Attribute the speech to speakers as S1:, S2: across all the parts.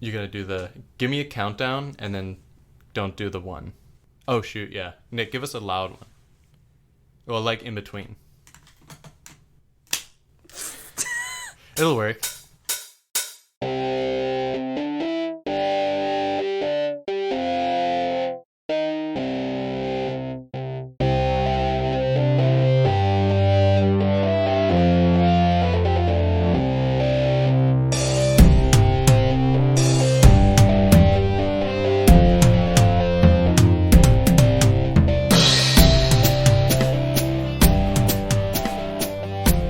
S1: You gotta do give me a countdown and then don't do the one. Oh, shoot, yeah. Nick, give us a loud one. Well, like in between. It'll work.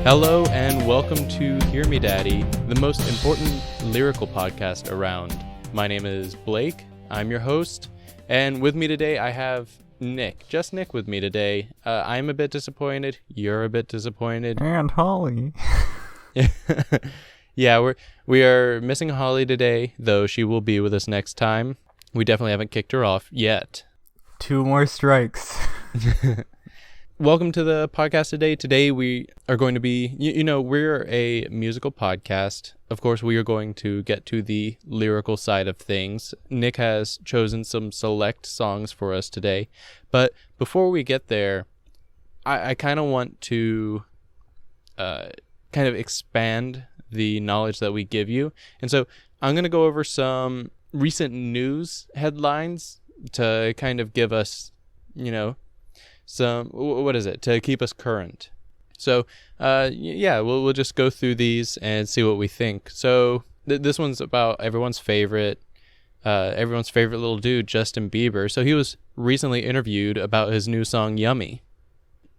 S1: Hello and welcome to Hear Me Daddy, the most important lyrical podcast around. My name is Blake, I'm your host, and with me today I have Nick. Just Nick with me today. I'm a bit disappointed, you're a bit disappointed.
S2: And Holly.
S1: Yeah, we are missing Holly today, though she will be with us next time. We definitely haven't kicked her off yet.
S2: 2 more strikes.
S1: Welcome to the podcast today. Today we are going to be, we're a musical podcast. Of course, we are going to get to the lyrical side of things. Nick has chosen some select songs for us today. But before we get there, I kind of want to kind of expand the knowledge that we give you. And so I'm going to go over some recent news headlines to kind of give us, to keep us current. So we'll just go through these and see what we think. So this one's about everyone's favorite little dude, Justin Bieber. So he was recently interviewed about his new song Yummy.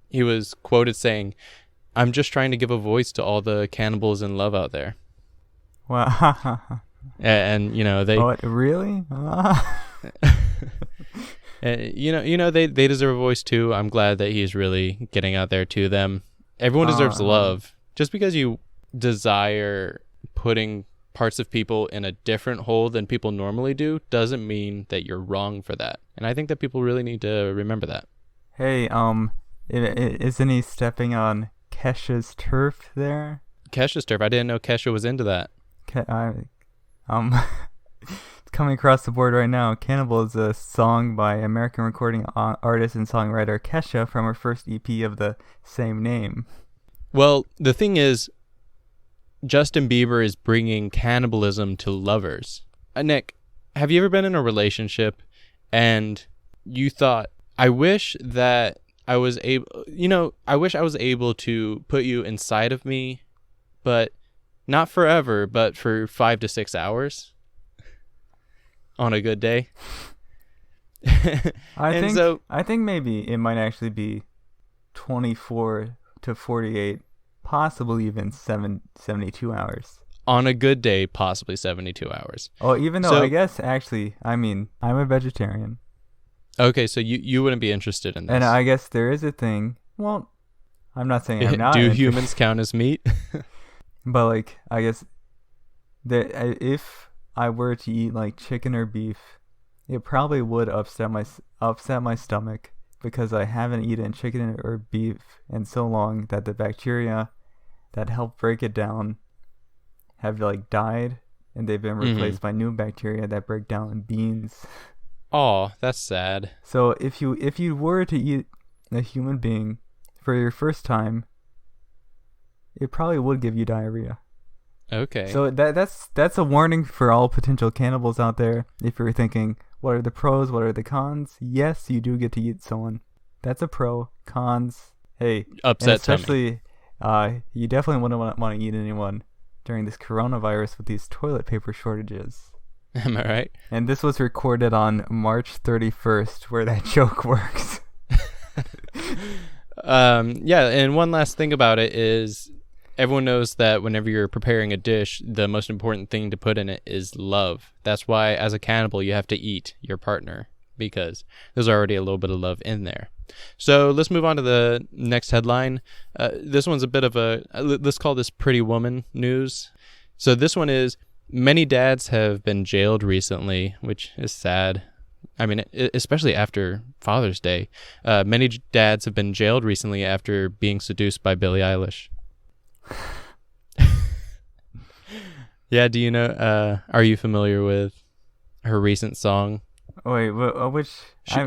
S1: He was quoted saying, "I'm just trying to give a voice to all the cannibals in love out there."
S2: Wow.
S1: And they
S2: What, really?
S1: They deserve a voice too. I'm glad that he's really getting out there to them. Everyone deserves love. Just because you desire putting parts of people in a different hole than people normally do doesn't mean that you're wrong for that. And I think that people really need to remember that. Hey,
S2: isn't he stepping on Kesha's turf there?
S1: Kesha's turf? I didn't know Kesha was into that.
S2: Coming across the board right now, Cannibal is a song by American recording artist and songwriter Kesha from her first EP of the same name.
S1: Well, the thing is, Justin Bieber is bringing cannibalism to lovers. Nick, have you ever been in a relationship and you thought, I wish I was able to put you inside of me, but not forever, but for 5 to 6 hours? On a good day.
S2: I think maybe it might actually be 24 to 48, possibly even 72 hours.
S1: On a good day, possibly 72 hours.
S2: Oh, even though I guess actually, I'm a vegetarian.
S1: Okay, so you wouldn't be interested in this.
S2: And I guess there is a thing. Well, I'm not saying I'm not.
S1: Do humans count as meat?
S2: But I guess if I were to eat chicken or beef, it probably would upset my stomach because I haven't eaten chicken or beef in so long that the bacteria that help break it down have died, and they've been replaced by new bacteria that break down beans.
S1: Oh, that's sad.
S2: So if you were to eat a human being for your first time, it probably would give you diarrhea.
S1: Okay.
S2: So that's a warning for all potential cannibals out there. If you're thinking, what are the pros, what are the cons? Yes, you do get to eat someone. That's a pro. Cons, hey,
S1: upset
S2: especially, you definitely wouldn't want to eat anyone during this coronavirus with these toilet paper shortages.
S1: Am I right?
S2: And this was recorded on March 31st, where that joke works.
S1: Yeah, and one last thing about it is, everyone knows that whenever you're preparing a dish, the most important thing to put in it is love. That's why, as a cannibal, you have to eat your partner, because there's already a little bit of love in there. So let's move on to the next headline. This one's a bit of let's call this Pretty Woman news. So this one is, many dads have been jailed recently, which is sad. I mean, especially after Father's Day. Many dads have been jailed recently after being seduced by Billie Eilish. Yeah, do you know, are you familiar with her recent song?
S2: Wait, which?
S1: She,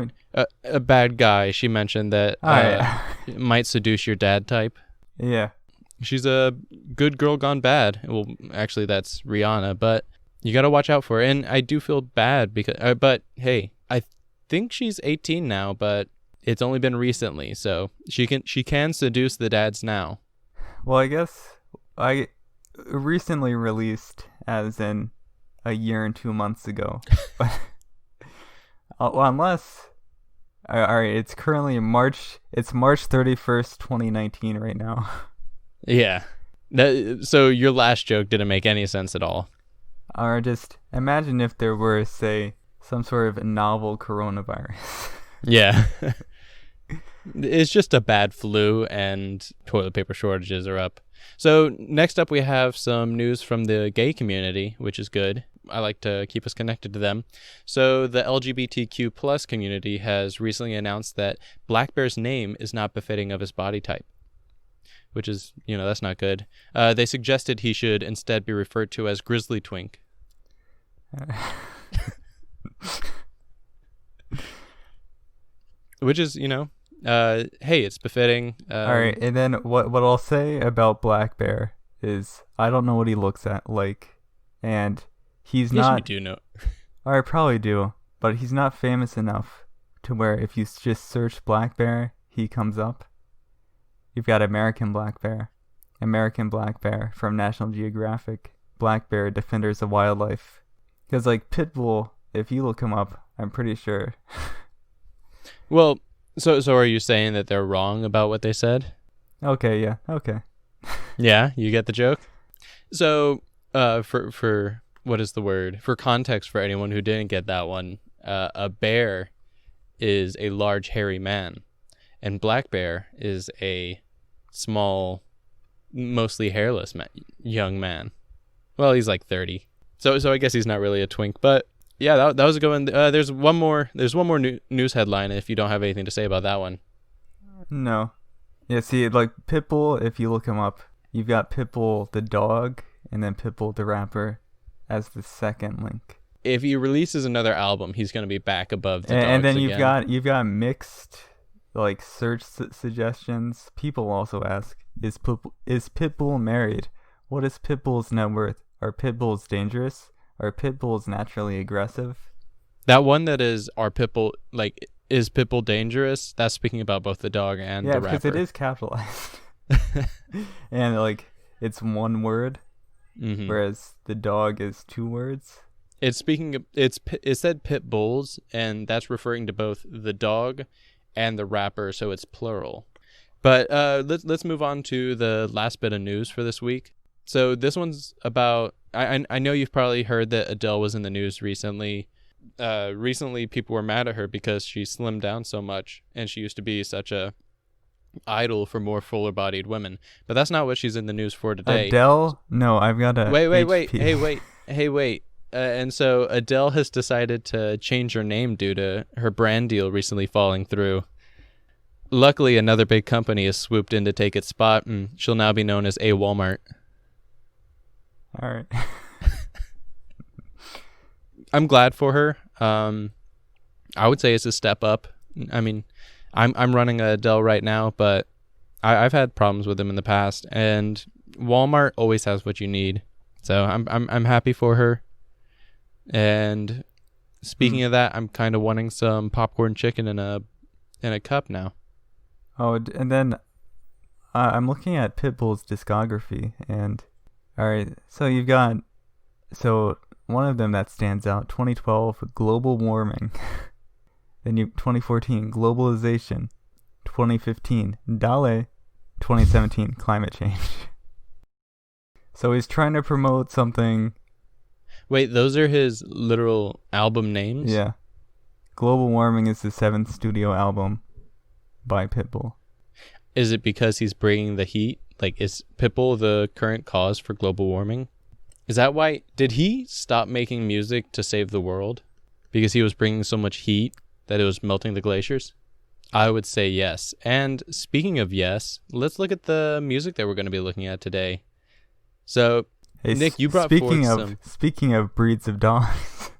S1: a bad guy. She mentioned that
S2: Yeah.
S1: might seduce your dad type.
S2: Yeah.
S1: She's a good girl gone bad. Well, actually, that's Rihanna, but you got to watch out for her. And I do feel bad because, but hey, I think she's 18 now, but it's only been recently, so she can seduce the dads now.
S2: Well, I guess I recently released, as in a year and 2 months ago. But well, unless, all right, it's currently March 31st, 2019 right now.
S1: Yeah. So your last joke didn't make any sense at all.
S2: Or just imagine if there were, say, some sort of novel coronavirus.
S1: Yeah. It's just a bad flu and toilet paper shortages are up. So next up we have some news from the gay community, which is good. I like to keep us connected to them. So the LGBTQ plus community has recently announced that Black Bear's name is not befitting of his body type, which is, that's not good. They suggested he should instead be referred to as Grizzly Twink. Which is, hey, it's befitting.
S2: All right, and then what I'll say about Black Bear is I don't know what he looks like, and he's not.
S1: You do know.
S2: Or I probably do, but he's not famous enough to where if you just search Black Bear, he comes up. You've got American Black Bear from National Geographic, Black Bear Defenders of Wildlife. Because like Pitbull, if you look him up, I'm pretty sure.
S1: Well, so are you saying that they're wrong about what they said?
S2: Okay, yeah, okay.
S1: Yeah, you get the joke? So, for what is the word? For context for anyone who didn't get that one, a bear is a large hairy man, and Black Bear is a small, mostly hairless young man. Well, he's like 30. So I guess he's not really a twink, but yeah, that was a good one. There's one more news headline if you don't have anything to say about that one.
S2: No. Yeah, see, like Pitbull, if you look him up, you've got Pitbull the dog and then Pitbull the rapper as the second link.
S1: If he releases another album, he's going to be back above the dogs
S2: and then
S1: again.
S2: you've got mixed like search suggestions. People also ask, is Pitbull married? What is Pitbull's net worth? Are Pitbulls dangerous? Are Pitbulls naturally aggressive?
S1: That one that is, is Pitbull dangerous? That's speaking about both the dog and the rapper.
S2: Yeah, because it is capitalized. And like it's one word, whereas the dog is two words.
S1: It said pit bulls, and that's referring to both the dog and the rapper, so it's plural. But let's move on to the last bit of news for this week. So this one's about, I know you've probably heard that Adele was in the news recently. Recently, people were mad at her because she slimmed down so much, and she used to be such a idol for more fuller-bodied women. But that's not what she's in the news for today.
S2: Adele? No, I've got a
S1: Wait. Hey, wait. And so Adele has decided to change her name due to her brand deal recently falling through. Luckily, another big company has swooped in to take its spot, and she'll now be known as A Walmart.
S2: All right.
S1: I'm glad for her. I would say it's a step up. I mean, I'm running a Adele right now, but I've had problems with them in the past, and Walmart always has what you need. So I'm happy for her. And speaking of that, I'm kind of wanting some popcorn chicken in a cup now.
S2: Oh, and then I'm looking at Pitbull's discography, and all right, so one of them that stands out, 2012, global warming. Then 2014, globalization. 2015, Dale. 2017, climate change. So he's trying to promote something.
S1: Wait, those are his literal album names?
S2: Yeah. Global Warming is the 7th studio album by Pitbull.
S1: Is it because he's bringing the heat? Like, is Pitbull the current cause for global warming? Is that why? Did he stop making music to save the world? Because he was bringing so much heat that it was melting the glaciers? I would say yes. And speaking of yes, let's look at the music that we're going to be looking at today. So,
S2: Hey,
S1: Nick, you brought forth some.
S2: Speaking of breeds of dogs.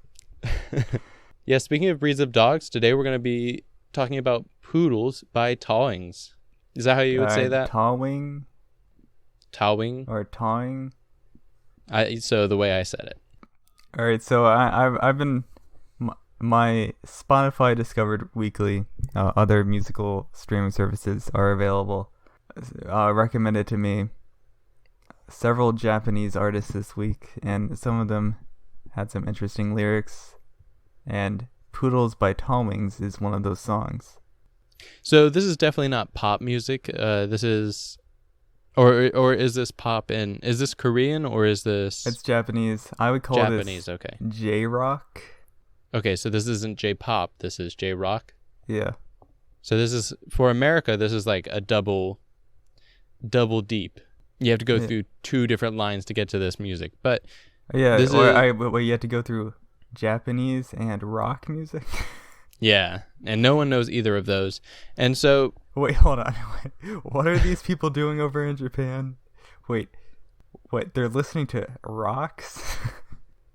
S1: Yeah, speaking of breeds of dogs, today we're going to be talking about Poodles by TAWINGS. Is that how you would say that?
S2: Tawing
S1: Or
S2: Tawing.
S1: So the way I said it.
S2: All right, so I've been my Spotify Discovered Weekly, other musical streaming services are available. Recommended to me several Japanese artists this week, and some of them had some interesting lyrics. And Poodles by TAWINGS is one of those songs.
S1: So this is definitely not pop music. This is, or is this pop in? Is this Korean or is this?
S2: It's Japanese. I would call
S1: Japanese.
S2: this
S1: Okay.
S2: J-rock.
S1: Okay, so this isn't J-pop. This is J-rock.
S2: Yeah.
S1: So this is for America. This is like a double deep. You have to go through two different lines to get to this music. But
S2: yeah, wait, you have to go through Japanese and rock music.
S1: Yeah, and no one knows either of those. And so
S2: wait, hold on. What are these people doing over in Japan? Wait, what? They're listening to rocks?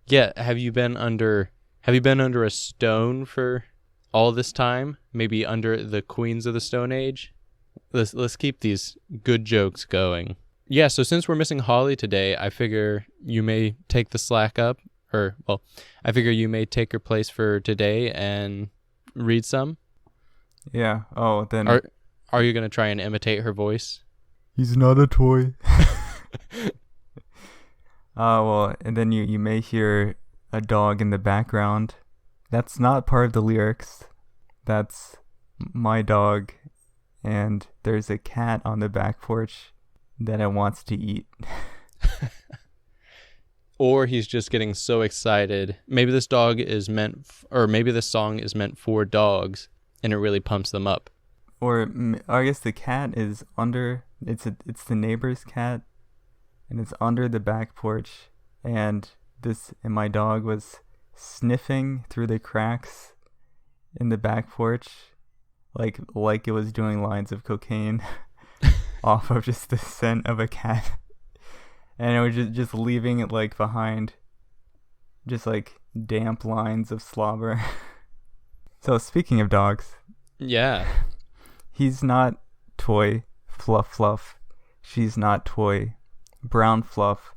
S1: Yeah, have you been under a stone for all this time? Maybe under the Queens of the Stone Age? Let's keep these good jokes going. Yeah, so since we're missing Holly today, I figure you may take the slack up. I figure you may take her place for today and read some.
S2: Yeah. Oh, then.
S1: Are you going to try and imitate her voice?
S2: He's not a toy. Well, and then you may hear a dog in the background. That's not part of the lyrics. That's my dog. And there's a cat on the back porch that it wants to eat.
S1: Or he's just getting so excited. Maybe this dog is meant, or maybe this song is meant for dogs, and it really pumps them up.
S2: Or I guess the cat is under. It's the neighbor's cat, and it's under the back porch. And my dog was sniffing through the cracks in the back porch, like it was doing lines of cocaine off of just the scent of a cat. And it was just leaving it like behind, just like damp lines of slobber. So speaking of dogs,
S1: yeah,
S2: he's not toy fluff. She's not toy brown fluff.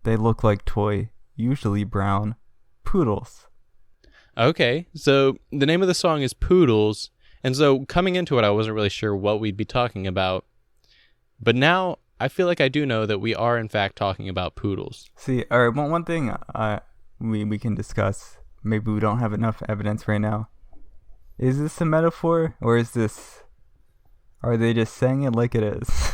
S2: They look like toy, usually brown poodles.
S1: Okay, so the name of the song is Poodles, and so coming into it, I wasn't really sure what we'd be talking about, but now I feel like I do know that we are in fact talking about poodles.
S2: See, all right, one thing we can discuss, maybe we don't have enough evidence right now. Is this a metaphor, or are they just saying it like it is?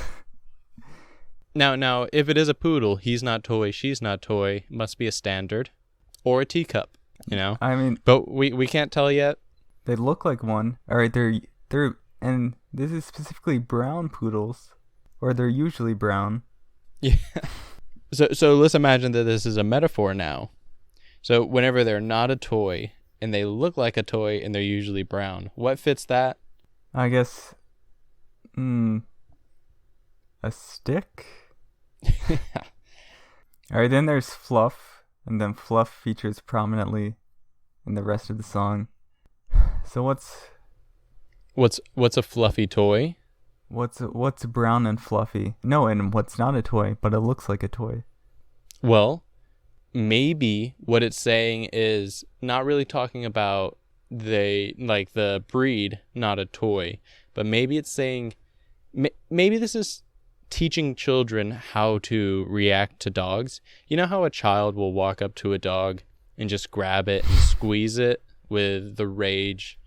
S1: Now, if it is a poodle, he's not toy, she's not toy, must be a standard or a teacup, you know?
S2: I mean,
S1: but we can't tell yet.
S2: They look like one. All right, they're and this is specifically brown poodles. Or they're usually brown.
S1: Yeah. So let's imagine that this is a metaphor now. So whenever they're not a toy and they look like a toy and they're usually brown, what fits that?
S2: I guess a stick?
S1: Yeah.
S2: All right, then there's Fluff, and then Fluff features prominently in the rest of the song. So
S1: what's a fluffy toy?
S2: What's brown and fluffy? No, and what's not a toy, but it looks like a toy.
S1: Well, maybe what it's saying is not really talking about the breed, not a toy, but maybe it's saying maybe this is teaching children how to react to dogs. You know how a child will walk up to a dog and just grab it and squeeze it with the rage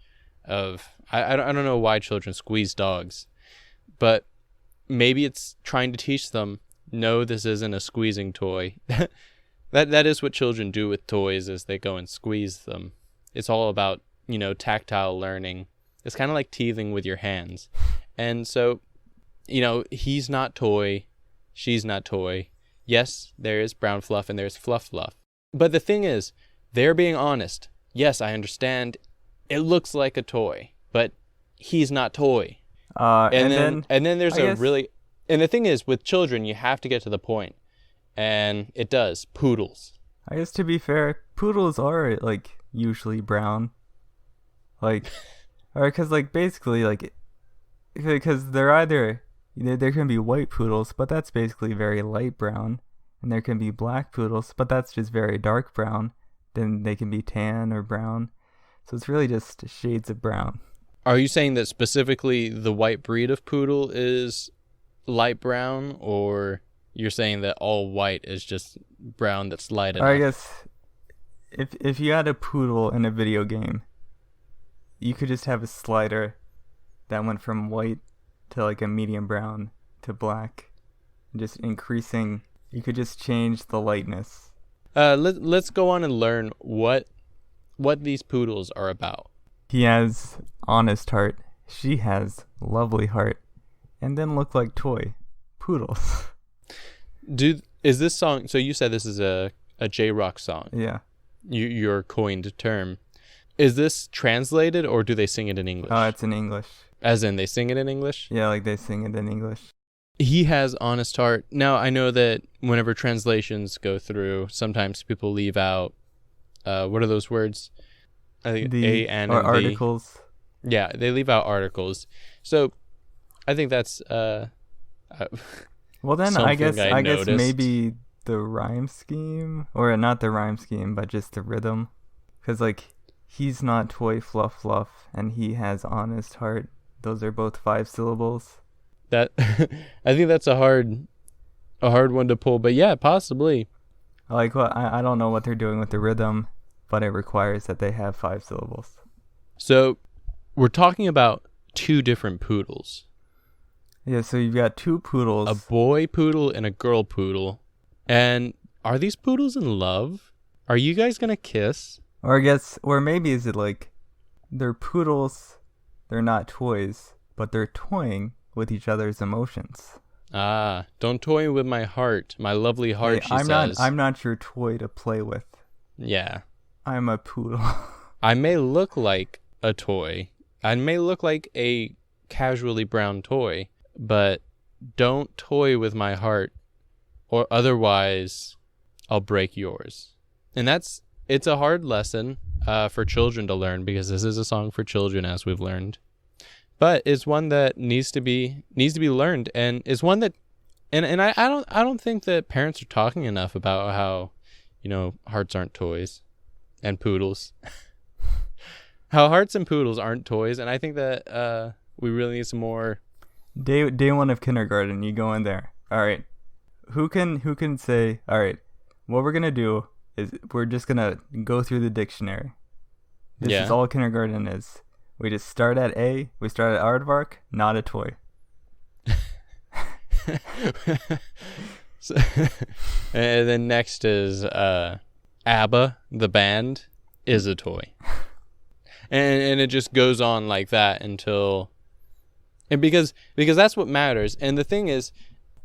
S1: of I don't know why children squeeze dogs. But maybe it's trying to teach them, no, this isn't a squeezing toy. That is what children do with toys, is they go and squeeze them. It's all about, tactile learning. It's kind of like teething with your hands. And so, he's not toy, she's not toy. Yes, there is brown fluff and there's fluff. But the thing is, they're being honest. Yes, I understand. It looks like a toy, but he's not toy.
S2: And then
S1: there's and the thing is, with children, you have to get to the point. And it does. Poodles.
S2: I guess to be fair, poodles are like usually brown. Like, or because like basically like, because they're either there can be white poodles, but that's basically very light brown, and there can be black poodles, but that's just very dark brown. Then they can be tan or brown, so it's really just shades of brown.
S1: Are you saying that specifically the white breed of poodle is light brown, or you're saying that all white is just brown that's light enough?
S2: I guess if you had a poodle in a video game, you could just have a slider that went from white to like a medium brown to black, just increasing. You could just change the lightness.
S1: Let's go on and learn what these poodles are about.
S2: He has honest heart. She has lovely heart. And then look like toy. Poodles.
S1: Is this song, so you said this is a J-rock song.
S2: Yeah.
S1: Your coined term. Is this translated or do they sing it in English?
S2: Oh, it's in English.
S1: As in they sing it in English?
S2: Yeah, like they sing it in English.
S1: He has honest heart. Now, I know that whenever translations go through, sometimes people leave out, what are those words? I think A, N, and
S2: articles.
S1: V. Yeah, they leave out articles. So, I think that's
S2: well, then I guess maybe the rhyme scheme, or not the rhyme scheme, but just the rhythm, because like he's not toy fluff fluff, and he has honest heart. Those are both 5 syllables.
S1: That I think that's a hard one to pull, but yeah, possibly.
S2: Like, well, I don't know what they're doing with the rhythm, but it requires that they have 5 syllables.
S1: So we're talking about 2 different poodles.
S2: Yeah, so you've got 2 poodles.
S1: A boy poodle and a girl poodle. And are these poodles in love? Are you guys going to kiss?
S2: Or I guess, or maybe is it like they're poodles, they're not toys, but they're toying with each other's emotions.
S1: Ah, don't toy with my heart, my lovely heart, she says.
S2: I'm not your toy to play with.
S1: Yeah.
S2: I'm a poodle.
S1: I may look like a toy. I may look like a casually brown toy, but don't toy with my heart, or otherwise I'll break yours. And it's a hard lesson for children to learn, because this is a song for children, as we've learned. But it's one that needs to be learned, and it's one that, and I don't think that parents are talking enough about how, hearts aren't toys, and poodles, how hearts and poodles aren't toys, and I think that we really need some more.
S2: Day 1 of kindergarten, you go in there. All right, who can say, all right, what we're gonna do is we're just gonna go through the dictionary. This is all kindergarten is. We just start at A. We start at aardvark, not a toy.
S1: So, and then next is ABBA, the band, is a toy. And it just goes on like that until... And because that's what matters. And the thing is,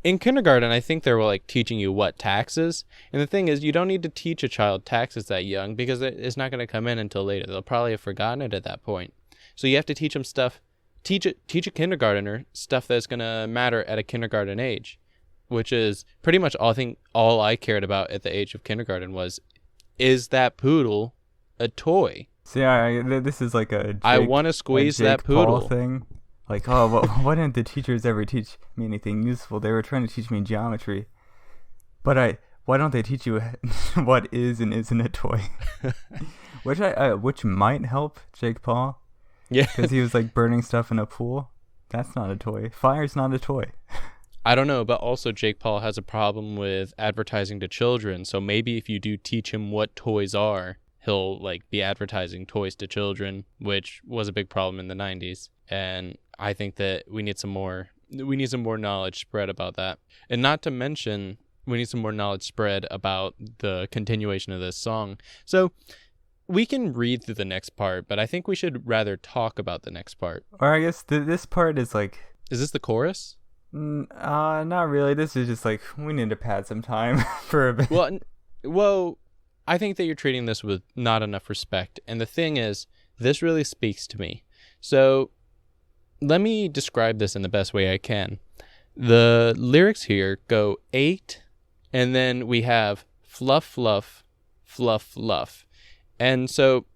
S1: in kindergarten, I think they were like teaching you what taxes. And the thing is, you don't need to teach a child taxes that young, because it's not going to come in until later. They'll probably have forgotten it at that point. So you have to teach them stuff, teach a kindergartner stuff that's going to matter at a kindergarten age, which is pretty much all I cared about at the age of kindergarten was, is that poodle a toy?
S2: See, this is like
S1: I want to squeeze that poodle
S2: thing. Like, oh, well, why didn't the teachers ever teach me anything useful? They were trying to teach me geometry. But why don't they teach you what is and isn't a toy? Which might help Jake Paul. Yeah. Because he was like burning stuff in a pool. That's not a toy. Fire's not a toy.
S1: I don't know, but also Jake Paul has a problem with advertising to children. So maybe if you do teach him what toys are, he'll like be advertising toys to children, which was a big problem in the 90s. And I think that we need some more knowledge spread about that. And not to mention, we need some more knowledge spread about the continuation of this song. So we can read through the next part, but I think we should rather talk about the next part.
S2: Or I guess this part is like...
S1: Is this the chorus?
S2: Not really. This is just like, we need to pad some time for a bit.
S1: Well, I think that you're treating this with not enough respect. And the thing is, this really speaks to me. So let me describe this in the best way I can. The lyrics here go 8, And then we have fluff, fluff, fluff, fluff. And so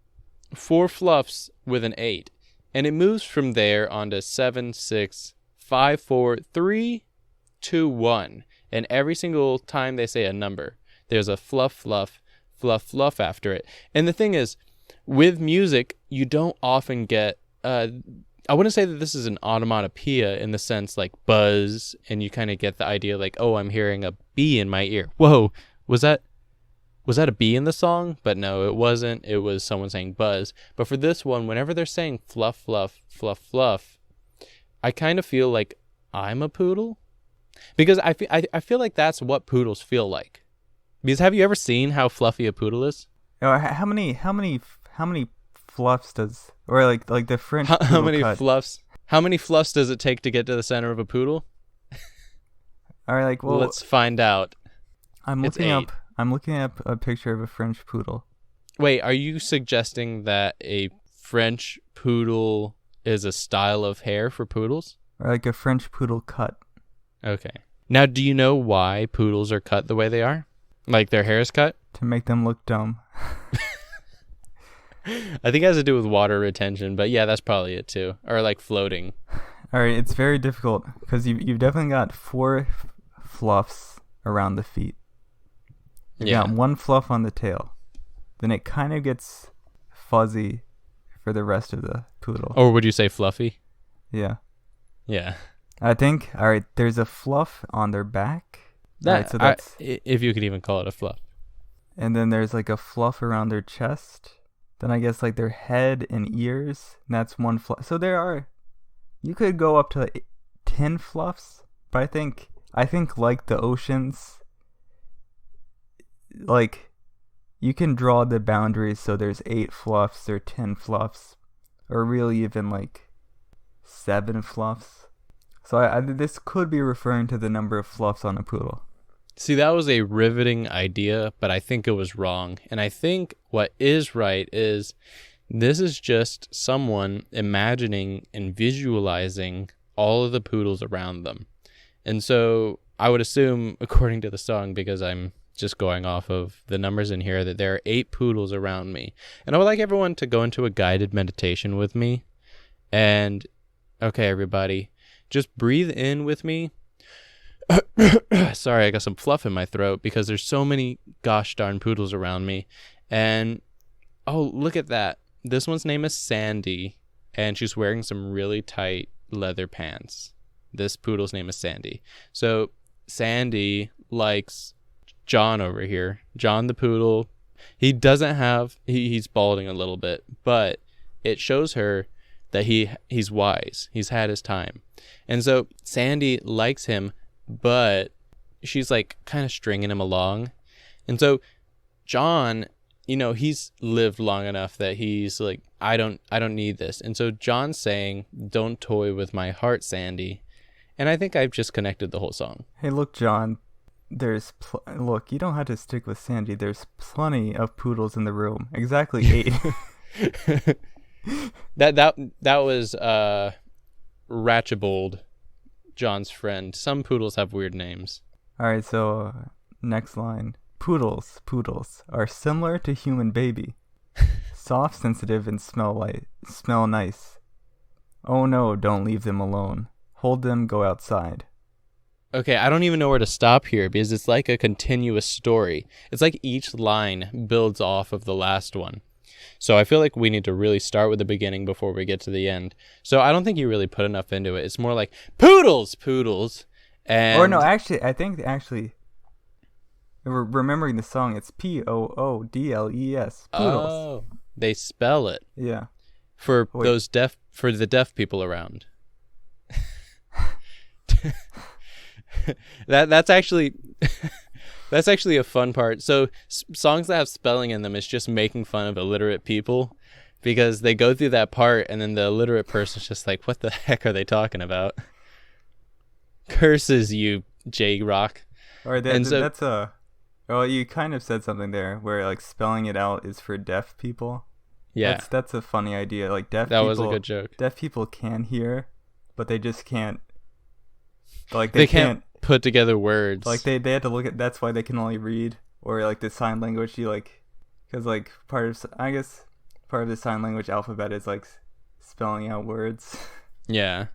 S1: 4 fluffs with an 8. And it moves from there onto 7, 6, 5, 4, 3, 2, 1. And every single time they say a number, there's a fluff, fluff, fluff, fluff after it. And the thing is, with music, you don't often get... I wouldn't say that this is an onomatopoeia in the sense like buzz, and you kind of get the idea like, oh, I'm hearing a bee in my ear. Whoa, was that a bee in the song? But no, it wasn't. It was someone saying buzz. But for this one, whenever they're saying fluff, fluff, fluff, fluff, I kind of feel like I'm a poodle, because I feel like that's what poodles feel like. Because have you ever seen how fluffy a poodle is?
S2: How many fluffs does, or like the French poodle
S1: how many
S2: cut?
S1: How many fluffs does it take to get to the center of a poodle?
S2: All right, like, well,
S1: let's find out.
S2: I'm looking up a picture of a French poodle.
S1: Wait, are you suggesting that a French poodle is a style of hair for poodles?
S2: Or like a French poodle cut.
S1: Okay. Now, do you know why poodles are cut the way they are? Like their hair is cut?
S2: To make them look dumb.
S1: I think it has to do with water retention, but yeah, that's probably it too. Or like floating.
S2: All right, it's very difficult because you've definitely got 4 fluffs around the feet. You've got 1 fluff on the tail. Then it kind of gets fuzzy for the rest of the poodle.
S1: Or would you say fluffy?
S2: Yeah.
S1: Yeah.
S2: I think, all right, there's a fluff on their back.
S1: That, right, so if you could even call it a fluff.
S2: And then there's like a fluff around their chest. Then I guess like their head and ears. And that's 1 fluff. So you could go up to 10 fluffs. But I think like the oceans, like you can draw the boundaries. So there's 8 fluffs or 10 fluffs, or really even like 7 fluffs. So this could be referring to the number of fluffs on a poodle.
S1: See, that was a riveting idea, but I think it was wrong. And I think what is right is this is just someone imagining and visualizing all of the poodles around them. And so I would assume, according to the song, because I'm just going off of the numbers in here, that there are 8 poodles around me. And I would like everyone to go into a guided meditation with me. And, okay, everybody, just breathe in with me. Sorry, I got some fluff in my throat because there's so many gosh darn poodles around me. And oh, look at that. This one's name is Sandy, and she's wearing some really tight leather pants. This poodle's name is Sandy. So Sandy likes John over here. John the poodle. He doesn't have, he's balding a little bit, but it shows her that he's wise. He's had his time. And so Sandy likes him, but she's like kind of stringing him along. And so John, he's lived long enough that he's like, I don't need this. And so John's saying, don't toy with my heart, Sandy. And I think I've just connected the whole song.
S2: Hey, look, John, look, you don't have to stick with Sandy. There's plenty of poodles in the room. Exactly 8.
S1: That was Ratchabold, John's friend. Some poodles have weird names.
S2: All right, so next line. Poodles are similar to human baby. Soft, sensitive, and smell nice. Oh no, don't leave them alone. Hold them, go outside.
S1: Okay, I don't even know where to stop here because it's like a continuous story. It's like each line builds off of the last one. So I feel like we need to really start with the beginning before we get to the end. So I don't think you really put enough into it. It's more like poodles. And
S2: or no, I think remembering the song, it's Poodles. Poodles.
S1: Oh, they spell it.
S2: Yeah.
S1: For the deaf people around. That's actually a fun part. So songs that have spelling in them is just making fun of illiterate people, because they go through that part and then the illiterate person's just like, what the heck are they talking about? Curses you, J-Rock.
S2: Or well, you kind of said something there where like spelling it out is for deaf people.
S1: Yeah.
S2: That's a funny idea. Like
S1: that was a good joke.
S2: Deaf people can hear, but they just can't. Like they can't
S1: put together words.
S2: Like they had to look at. That's why they can only read, or like the sign language. You like, because like part of the sign language alphabet is like spelling out words.
S1: Yeah.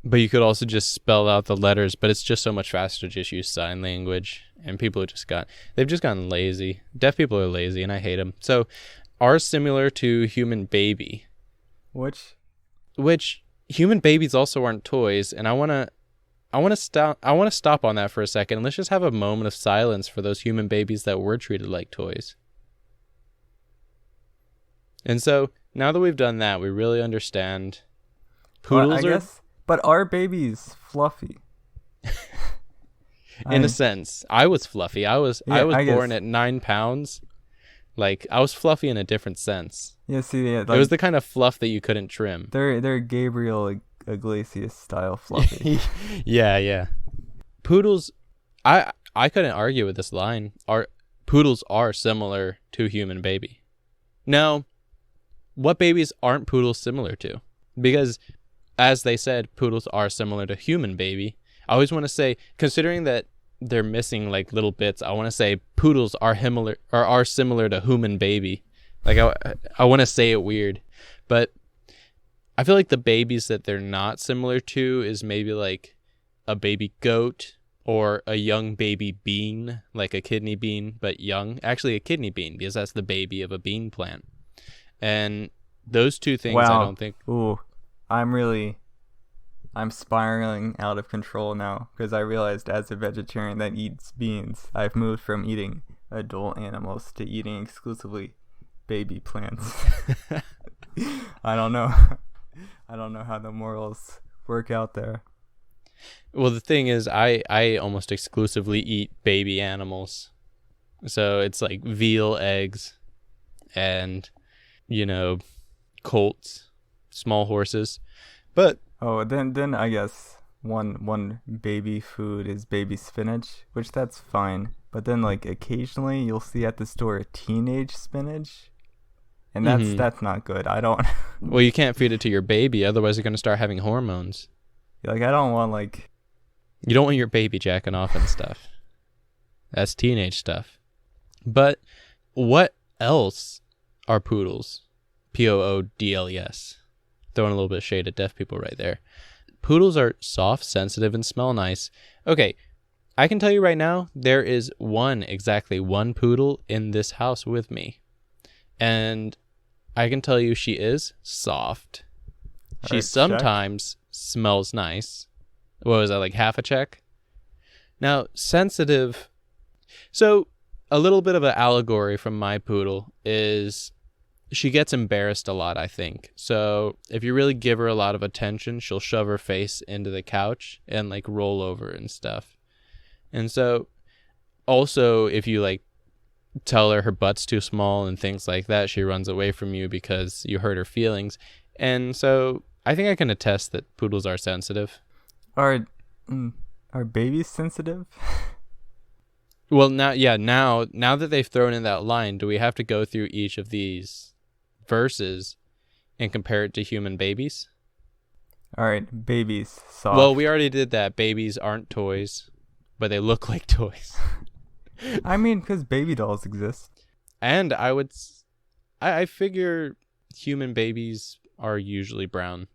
S1: But you could also just spell out the letters, but it's just so much faster to just use sign language. And people have they've just gotten lazy. Deaf people are lazy, and I hate them. So, are similar to human baby. Which human babies also aren't toys, and I want to stop on that for a second. Let's just have a moment of silence for those human babies that were treated like toys. And so, now that we've done that, we really understand poodles
S2: but are babies fluffy?
S1: In a sense, I was fluffy. I was born at 9 pounds. Like, I was fluffy in a different sense.
S2: Yeah, see,
S1: it was the kind of fluff that you couldn't trim.
S2: They're Gabriel Iglesias style fluffy.
S1: Yeah. Poodles, I couldn't argue with this line. Poodles are similar to human baby. Now, what babies aren't poodles similar to? Because, as they said, poodles are similar to human baby. I always want to say, considering that they're missing like little bits, I want to say poodles are similar to human baby. Like I want to say it weird, but I feel like the babies that they're not similar to is maybe like a baby goat or a young baby bean, like a kidney bean, but young. Actually, a kidney bean, because that's the baby of a bean plant. And those two things,
S2: wow.
S1: I don't think.
S2: Ooh, I'm spiraling out of control now, because I realized as a vegetarian that eats beans, I've moved from eating adult animals to eating exclusively baby plants. I don't know how the morals work out there.
S1: Well, the thing is, I almost exclusively eat baby animals. So it's like veal eggs and, colts, small horses. But
S2: then I guess one baby food is baby spinach, which that's fine. But then like occasionally you'll see at the store teenage spinach, and that's not good. I don't.
S1: Well, you can't feed it to your baby, otherwise you're gonna start having hormones.
S2: Like I don't want like.
S1: You don't want your baby jacking off and stuff. That's teenage stuff. But what else are poodles? Poodles. Throwing a little bit of shade at deaf people right there. Poodles are soft, sensitive, and smell nice. Okay, I can tell you right now, there is exactly one poodle in this house with me. And I can tell you she is soft. She sometimes smells nice. What was that, like half a check? Now, sensitive. So, a little bit of an allegory from my poodle is she gets embarrassed a lot, I think. So if you really give her a lot of attention, she'll shove her face into the couch and like roll over and stuff. And so also if you like tell her butt's too small and things like that, she runs away from you because you hurt her feelings. And so I think I can attest that poodles are sensitive.
S2: Are babies sensitive?
S1: Well, now that they've thrown in that line, do we have to go through each of these verses and compare it to human babies?
S2: All right, babies soft.
S1: Well, we already did that. Babies aren't toys, but they look like toys.
S2: I mean, because baby dolls exist.
S1: And I figure human babies are usually brown.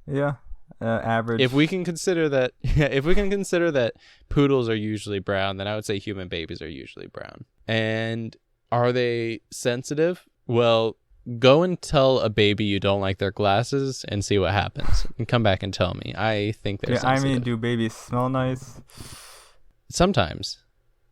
S2: Yeah, average.
S1: If we can consider that poodles are usually brown, then I would say human babies are usually brown. And are they sensitive? Well, go and tell a baby you don't like their glasses and see what happens. And come back and tell me. I think they're sensitive.
S2: I mean, do babies smell nice?
S1: Sometimes.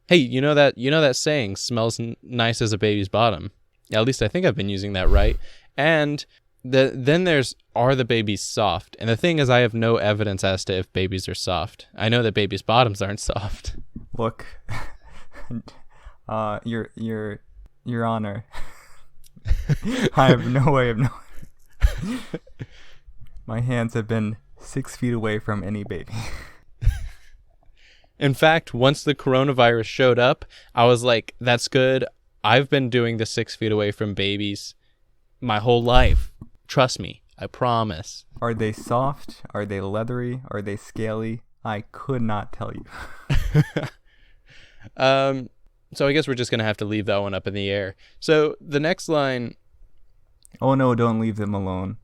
S1: Hey, you know that saying, smells nice as a baby's bottom? At least I think I've been using that right. And then there's, are the babies soft? And the thing is, I have no evidence as to if babies are soft. I know that babies' bottoms aren't soft.
S2: Look, Your Honor, I have no way of knowing. My hands have been 6 feet away from any baby.
S1: In fact, once the coronavirus showed up, I was like, that's good. I've been doing the 6 feet away from babies my whole life. Trust me, I promise.
S2: Are they soft? Are they leathery? Are they scaly? I could not tell you.
S1: So I guess we're just going to have to leave that one up in the air. So the next line...
S2: Oh no, don't leave them alone.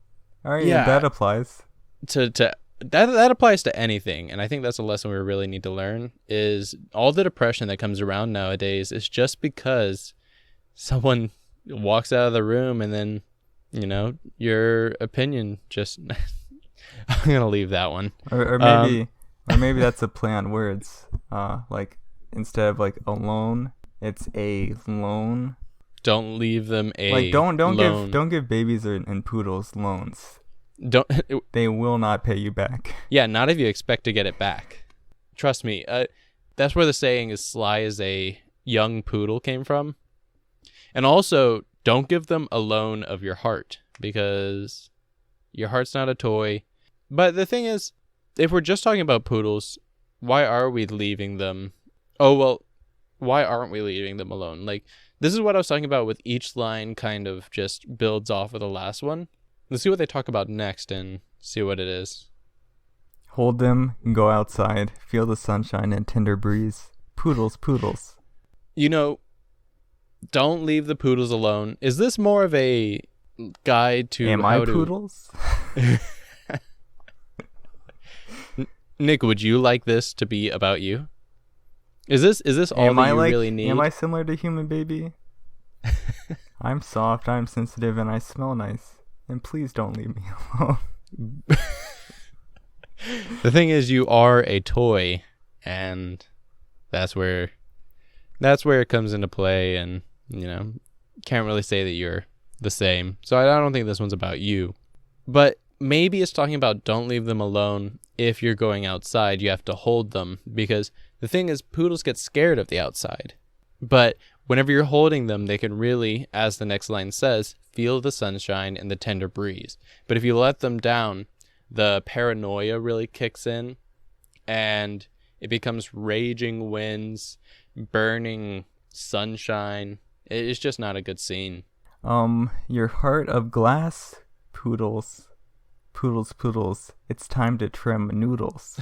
S2: All right,
S1: Yeah.
S2: that applies.
S1: That applies to anything, and I think that's a lesson we really need to learn, is all the depression that comes around nowadays is just because someone walks out of the room and then, you know, your opinion just... I'm going to leave that one.
S2: Or maybe that's a play on words. Like instead of like alone, it's a loan.
S1: Don't leave them
S2: like don't
S1: loan.
S2: give babies and poodles loans.
S1: Don't
S2: They will not pay you back.
S1: Yeah, not if you expect to get it back. Trust me. That's where the saying "as sly as a young poodle" came from. And also, don't give them a loan of your heart, because your heart's not a toy. But the thing is, if we're just talking about poodles, why are we leaving them? Oh, well, why aren't we leaving them alone? Like, this is what I was talking about with each line kind of just builds off of the last one. Let's see what they talk about next and see what it is.
S2: Hold them, go outside, feel the sunshine and tender breeze. Poodles, poodles.
S1: You know, don't leave the poodles alone. Is this more of a guide to
S2: Am
S1: how
S2: I poodles?
S1: Nick, would you like this to be about you? Is this all that you really need?
S2: Am I similar to human baby? I'm soft, I'm sensitive, and I smell nice. And please don't leave me alone.
S1: The thing is, you are a toy, and that's where it comes into play, and, you know, can't really say that you're the same. So I don't think this one's about you. But maybe it's talking about don't leave them alone. If you're going outside, you have to hold them, because the thing is, poodles get scared of the outside. But whenever you're holding them, they can really, as the next line says, feel the sunshine and the tender breeze. But if you let them down, the paranoia really kicks in, and it becomes raging winds, burning sunshine. It's just not a good scene.
S2: Your heart of glass, poodles. Poodles, poodles, it's time to trim noodles.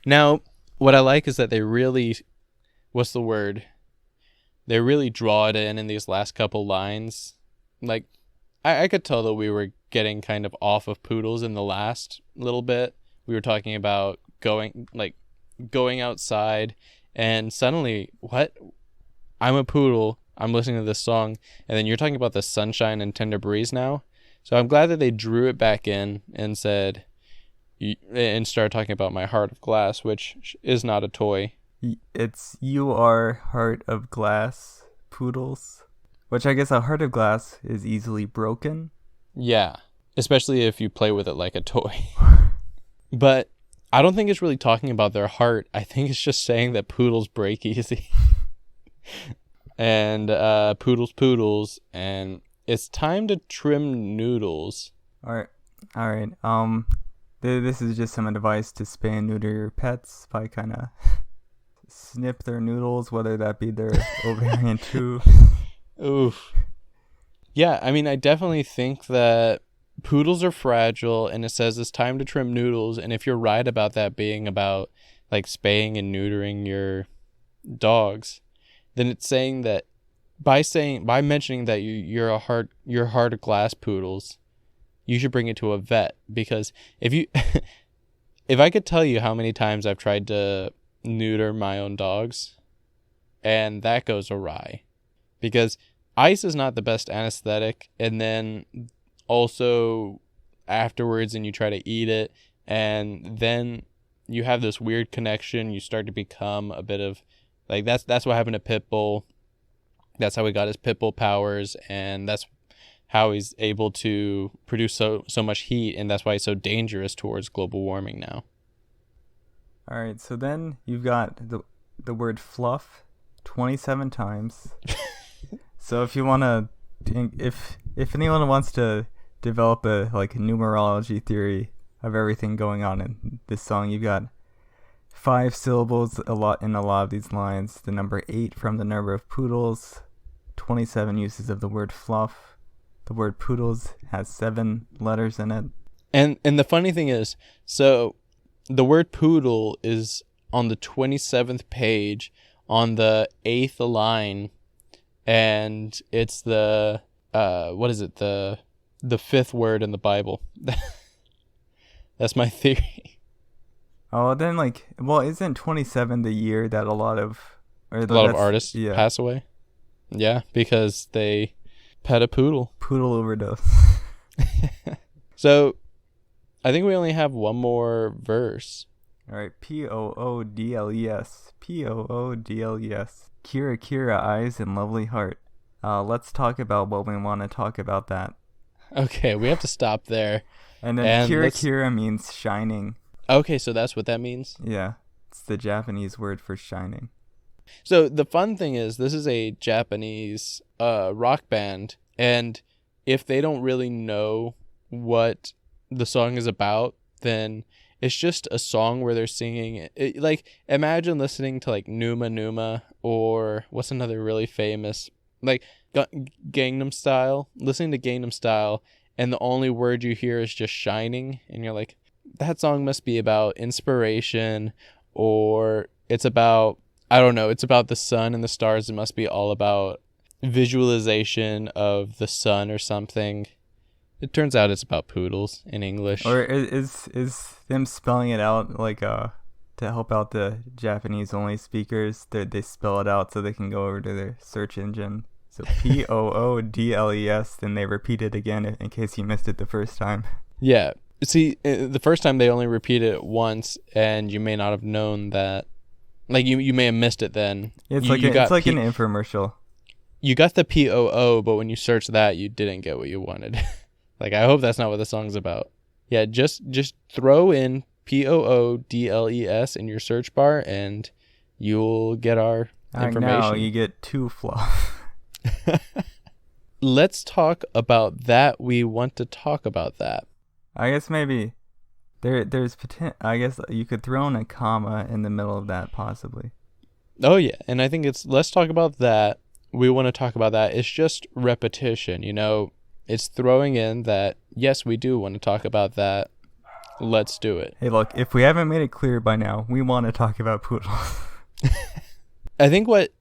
S1: Now, what I like is that they really, what's the word? They really draw it in these last couple lines. Like, I could tell that we were getting kind of off of poodles in the last little bit. We were talking about going outside, and suddenly, what? I'm a poodle. I'm listening to this song, and then you're talking about the sunshine and tender breeze now. So I'm glad that they drew it back in and said, and started talking about my heart of glass, which is not a toy.
S2: It's you are heart of glass, poodles. Which I guess a heart of glass is easily broken.
S1: Yeah, especially if you play with it like a toy. But I don't think it's really talking about their heart. I think it's just saying that poodles break easy. And poodles, and it's time to trim noodles.
S2: All right. This is just some advice to spay and neuter your pets by kind of snip their noodles, whether that be their ovarian too.
S1: Oof. Yeah, I mean, I definitely think that poodles are fragile, and it says it's time to trim noodles. And if you're right about that being about like spaying and neutering your dogs, then it's saying that by mentioning that you're heart of glass poodles, you should bring it to a vet, because if I could tell you how many times I've tried to neuter my own dogs, and that goes awry, because ice is not the best anesthetic, and then also afterwards, and you try to eat it, and then you have this weird connection. You start to become a bit of like that's what happened to Pitbull. That's how he got his Pitbull powers, and that's how he's able to produce so much heat, and that's why he's so dangerous towards global warming now.
S2: All right, so then you've got the word fluff 27 times. So if you want to, if anyone wants to develop a numerology theory of everything going on in this song, you've got 5 syllables in a lot of these lines, the number 8 from the number of poodles, 27 uses of the word fluff. The word poodles has 7 letters in it.
S1: And the funny thing is, so the word poodle is on the 27th page on the 8th line, and it's the what is it, the 5th word in the Bible. That's my theory.
S2: Oh, then isn't 27 the year that a lot of
S1: artists pass away? Yeah, because they pet a poodle.
S2: Poodle overdose.
S1: So I think we only have one more verse.
S2: All right, Poodles. Poodles. Kira Kira eyes and lovely heart. Let's talk about what we want to talk about that.
S1: Okay, we have to stop there.
S2: And then Kira Kira means shining.
S1: Okay, so that's what that means?
S2: Yeah, it's the Japanese word for shining.
S1: So the fun thing is, this is a Japanese rock band, and if they don't really know what the song is about, then it's just a song where they're singing it. Like, imagine listening to like Numa Numa, or what's another really famous, like Gangnam Style, listening to Gangnam Style, and the only word you hear is just shining, and you're like, that song must be about inspiration, or it's about, I don't know, it's about the sun and the stars. It must be all about visualization of the sun or something. It turns out it's about poodles in English.
S2: Or is them spelling it out like to help out the Japanese only speakers? They spell it out so they can go over to their search engine. So Poodles, then they repeat it again in case you missed it the first time.
S1: Yeah. See, the first time they only repeat it once, and you may not have known that. Like, you may have missed it then.
S2: It's like an infomercial.
S1: You got the POO, but when you search that, you didn't get what you wanted. Like, I hope that's not what the song's about. Yeah, just throw in POODLES in your search bar, and you'll get our information.
S2: Now you get 2 fluff.
S1: Let's talk about that. We want to talk about that.
S2: I guess maybe there's potential. I guess you could throw in a comma in the middle of that, possibly.
S1: Oh yeah, and I think let's talk about that. We want to talk about that. It's just repetition, It's throwing in that, yes, we do want to talk about that. Let's do it.
S2: Hey, look, if we haven't made it clear by now, we want to talk about poodles.
S1: I think what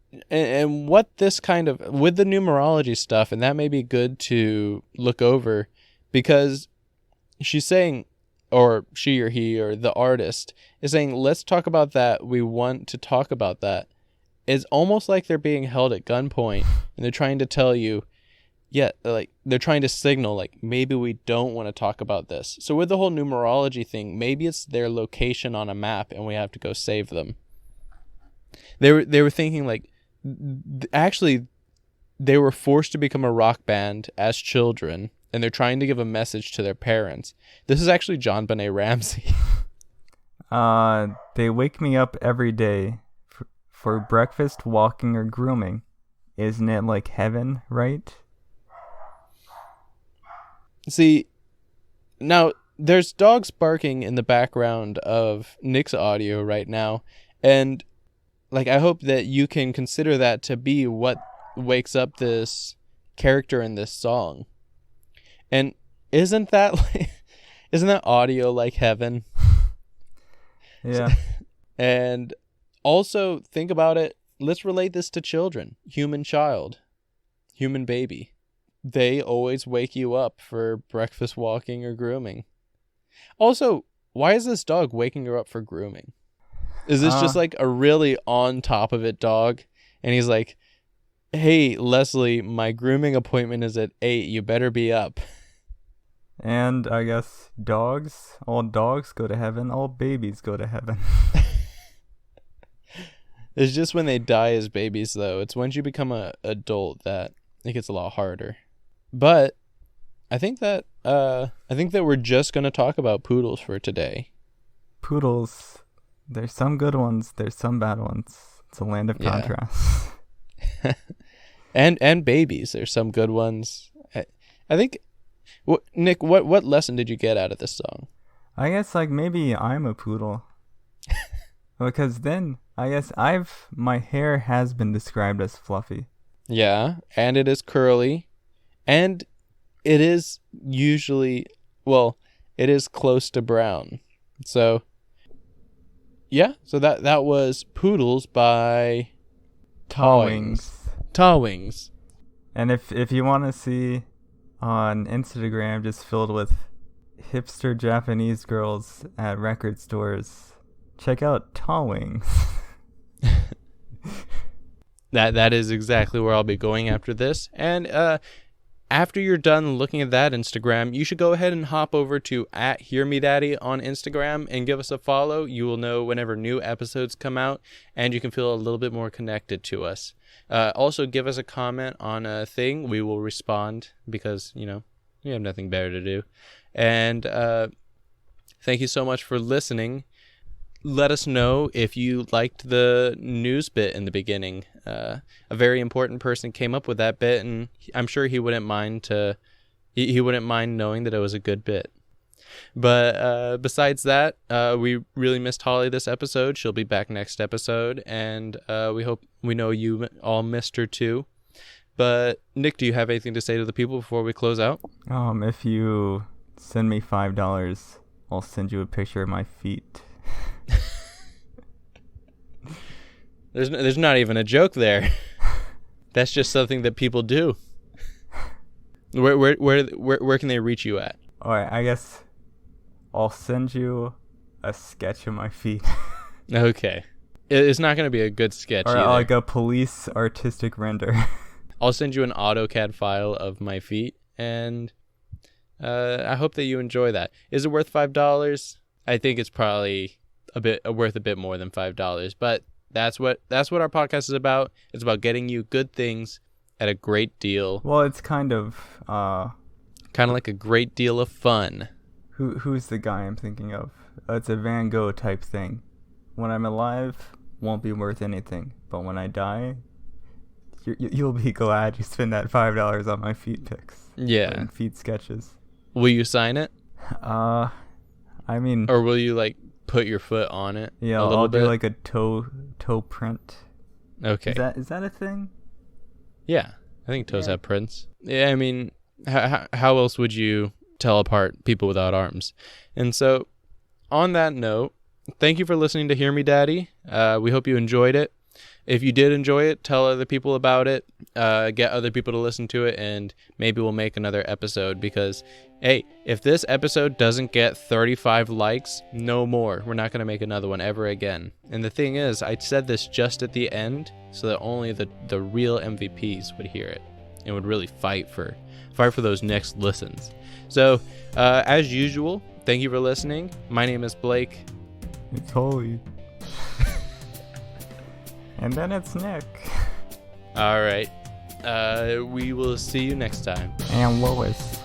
S1: this kind of, with the numerology stuff, and that may be good to look over, because she's saying, or she or he or the artist is saying, let's talk about that. We want to talk about that. It's almost like they're being held at gunpoint, and they're trying to tell you, yeah, like they're trying to signal, like, maybe we don't want to talk about this. So with the whole numerology thing, maybe it's their location on a map and we have to go save them. They were thinking, like, actually, they were forced to become a rock band as children, and they're trying to give a message to their parents. This is actually John Benet Ramsey.
S2: They wake me up every day for breakfast, walking, or grooming. Isn't it like heaven, right?
S1: See, now there's dogs barking in the background of Nick's audio right now, and like, I hope that you can consider that to be what wakes up this character in this song. And isn't that audio like heaven?
S2: Yeah.
S1: And also, think about it. Let's relate this to children. Human child. Human baby. They always wake you up for breakfast, walking, or grooming. Also, why is this dog waking her up for grooming? Is this just like a really on top of it dog? And he's like, hey, Leslie, my grooming appointment is at 8. You better be up.
S2: And I guess all dogs go to heaven, all babies go to heaven.
S1: It's just when they die as babies, though. It's once you become an adult that it gets a lot harder. But I think that we're just going to talk about poodles for today.
S2: Poodles, there's some good ones, there's some bad ones. It's a land of contrast.
S1: and babies, there's some good ones. I think, Nick, what lesson did you get out of this song?
S2: I guess like maybe I'm a poodle. Because then I guess my hair has been described as fluffy.
S1: Yeah, and it is curly. And it is usually, well, it is close to brown. So yeah, so that was Poodles by TAWINGS.
S2: And if you want to see on Instagram just filled with hipster Japanese girls at record stores, check out TAWINGS.
S1: That is exactly where I'll be going after this. And after you're done looking at that Instagram, you should go ahead and hop over to @HearMeDaddy on Instagram and give us a follow. You will know whenever new episodes come out, and you can feel a little bit more connected to us. Also, give us a comment on a thing. We will respond because, we have nothing better to do. And thank you so much for listening. Let us know if you liked the news bit in the beginning. A very important person came up with that bit, and I'm sure he wouldn't mind he wouldn't mind knowing that it was a good bit. But besides that, we really missed Holly this episode. She'll be back next episode, and we know you all missed her too. But Nick, do you have anything to say to the people before we close out?
S2: If you send me $5, I'll send you a picture of my feet.
S1: There's not even a joke there. That's just something that people do. Where can they reach you at?
S2: All right, I guess I'll send you a sketch of my feet.
S1: Okay, it's not going to be a good sketch
S2: or
S1: either.
S2: like a police artistic render.
S1: I'll send you an AutoCAD file of my feet, and I hope that you enjoy that. Is it worth $5? I think it's probably worth a bit more than $5, but that's what our podcast is about. It's about getting you good things at a great deal.
S2: Well, it's kind of
S1: like a great deal of fun.
S2: Who's the guy I'm thinking of? It's a Van Gogh type thing. When I'm alive, won't be worth anything, but when I die, you'll be glad you spent that $5 on my feet pics.
S1: Yeah,
S2: and feet sketches.
S1: Will you sign it?
S2: I mean,
S1: or will you put your foot on it?
S2: Yeah, I'll do like a toe print.
S1: Okay.
S2: Is that a thing?
S1: Yeah, I think toes have prints. Yeah, I mean, how else would you tell apart people without arms? And so, on that note, thank you for listening to Hear Me Daddy. We hope you enjoyed it. If you did enjoy it, tell other people about it. Get other people to listen to it, and maybe we'll make another episode because, hey, if this episode doesn't get 35 likes, no more. We're not going to make another one ever again. And the thing is, I said this just at the end so that only the real MVPs would hear it and would really fight for those next listens. So, as usual, thank you for listening. My name is Blake.
S2: It's Holly. And then it's Nick.
S1: All right. We will see you next time.
S2: And Lois.